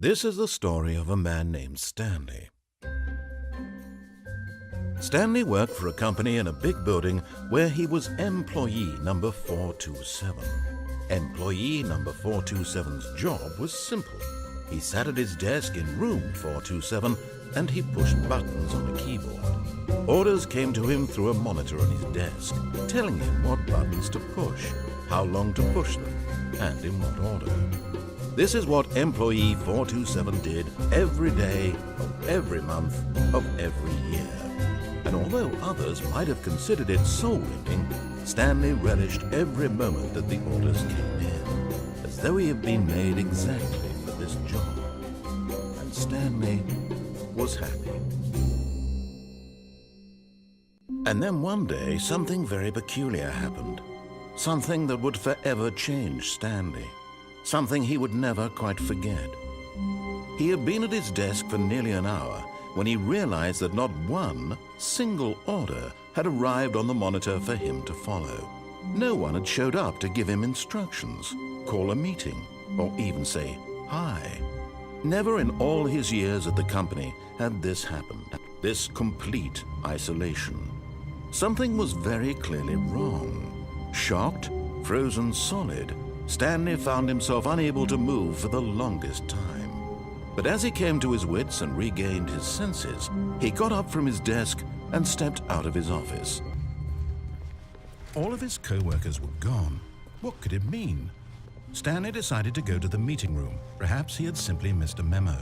This is the story of a man named Stanley. Stanley worked for a company in a big building where he was employee number 427. Employee number 427's job was simple. He sat at his desk in room 427 and he pushed buttons on a keyboard. Orders came to him through a monitor on his desk, telling him what buttons to push, how long to push them, and in what order. This is what employee 427 did every day of every month of every year. And although others might have considered it soul-winning, Stanley relished every moment that the orders came in, as though he had been made exactly for this job. And Stanley was happy. And then one day, something very peculiar happened. Something that would forever change Stanley. Something he would never quite forget. He had been at his desk for nearly an hour when he realized that not one single order had arrived on the monitor for him to follow. No one had showed up to give him instructions, call a meeting, or even say hi. Never in all his years at the company had this happened, this complete isolation. Something was very clearly wrong. Shocked, frozen solid, Stanley found himself unable to move for the longest time. But as he came to his wits and regained his senses, he got up from his desk and stepped out of his office. All of his co-workers were gone. What could it mean? Stanley decided to go to the meeting room. Perhaps he had simply missed a memo.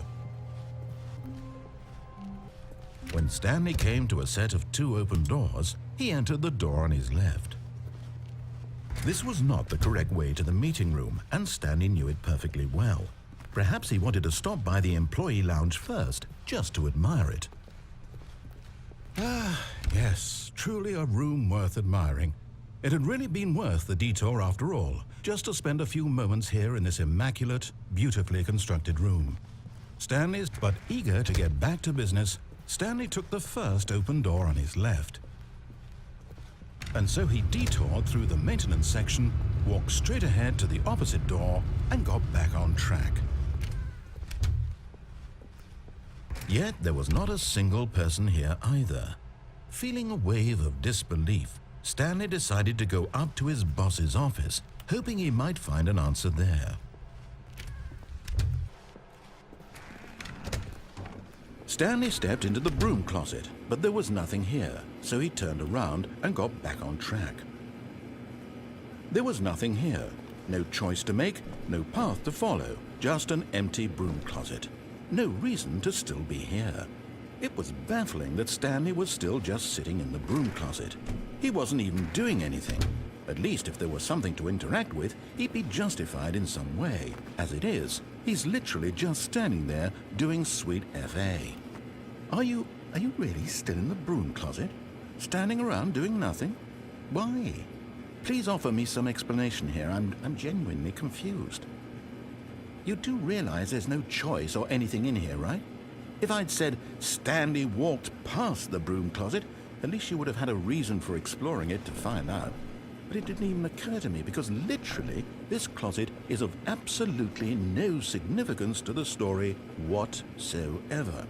When Stanley came to a set of 2 open doors, he entered the door on his left. This was not the correct way to the meeting room, and Stanley knew it perfectly well. Perhaps he wanted to stop by the employee lounge first, just to admire it. Yes, truly a room worth admiring. It had really been worth the detour after all, just to spend a few moments here in this immaculate, beautifully constructed room. But eager to get back to business, Stanley took the first open door on his left. And so he detoured through the maintenance section, walked straight ahead to the opposite door, and got back on track. Yet there was not a single person here either. Feeling a wave of disbelief, Stanley decided to go up to his boss's office, hoping he might find an answer there. Stanley stepped into the broom closet, but there was nothing here, so he turned around and got back on track. There was nothing here, no choice to make, no path to follow, just an empty broom closet. No reason to still be here. It was baffling that Stanley was still just sitting in the broom closet. He wasn't even doing anything. At least if there was something to interact with, he'd be justified in some way. As it is, he's literally just standing there doing sweet FA. Are you really still in the broom closet? Standing around doing nothing? Why? Please offer me some explanation here. I'm genuinely confused. You do realize there's no choice or anything in here, right? If I'd said Stanley walked past the broom closet, at least you would have had a reason for exploring it to find out. But it didn't even occur to me because literally this closet is of absolutely no significance to the story whatsoever.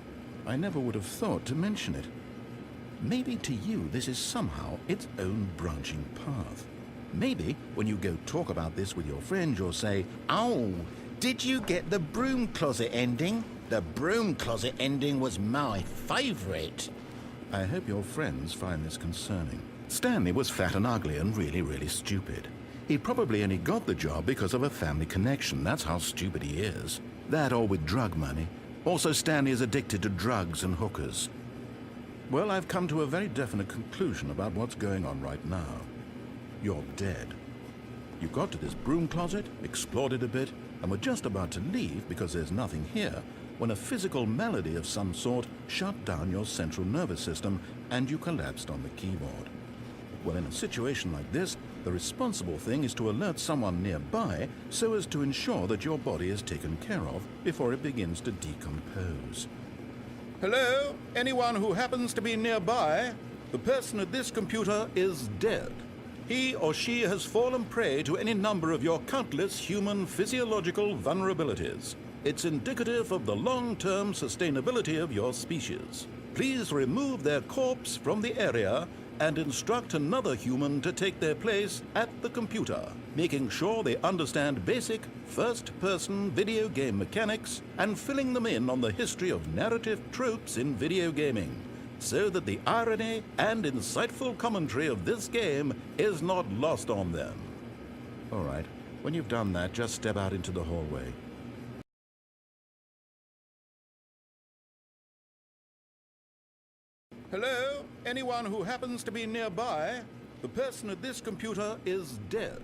I never would have thought to mention it. Maybe to you this is somehow its own branching path. Maybe when you go talk about this with your friends you'll say, "Oh, did you get the broom closet ending? The broom closet ending was my favorite." I hope your friends find this concerning. Stanley was fat and ugly and really stupid. He probably only got the job because of a family connection. That's how stupid he is. That or with drug money. Also, Stanley is addicted to drugs and hookers. Well, I've come to a very definite conclusion about what's going on right now. You're dead. You got to this broom closet, explored it a bit, and were just about to leave because there's nothing here when a physical malady of some sort shut down your central nervous system and you collapsed on the keyboard. Well, in a situation like this, the responsible thing is to alert someone nearby so as to ensure that your body is taken care of before it begins to decompose. Hello? Anyone who happens to be nearby? The person at this computer is dead. He or she has fallen prey to any number of your countless human physiological vulnerabilities. It's indicative of the long-term sustainability of your species. Please remove their corpse from the area and instruct another human to take their place at the computer, making sure they understand basic first-person video game mechanics and filling them in on the history of narrative tropes in video gaming, so that the irony and insightful commentary of this game is not lost on them. All right, when you've done that, just step out into the hallway. Hello? Anyone who happens to be nearby? The person at this computer is dead.